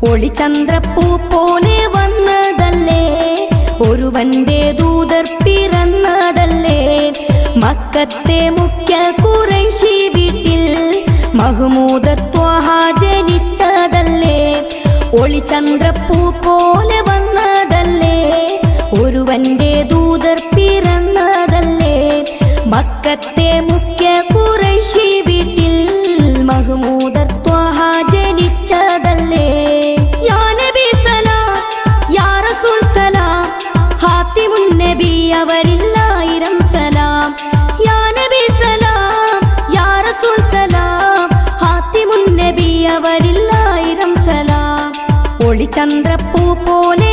ഒളിചന്ദ്രപ്പൂ പോലെ വന്നതല്ലേ, ഒരുവന്റെ ദൂതർ പിറന്നതല്ലേ. മക്കത്തെ മുഖ്യ ഖുറൈശി വീട്ടിൽ മഹ്മൂദ് ത്വാഹ ജനിച്ചതല്ലേ. ഒളിചന്ദ്രപ്പൂ പോലെ വന്നതല്ലേ, ഒരുവന്റെ ദൂതർ പിറന്നതല്ലേ. മക്കത്തെ മുഖ്യ ഖുറൈശി വീട്ടിൽ മഹ്മൂദ് ത്വാഹ ജനിച്ചതല്ലേ. യാ നബി സലാം, യാ റസൂൽ സലാം, ഹാത്തിമുൻ നബി അവരില്ലായിരം സലാം. യാ നബി സലാം, യാ റസൂൽ സലാം, ഹാത്തിമുൻ നബി അവരില്ലായിരം സലാം. ഒളിചന്ദ്രപ്പൂ പോലെ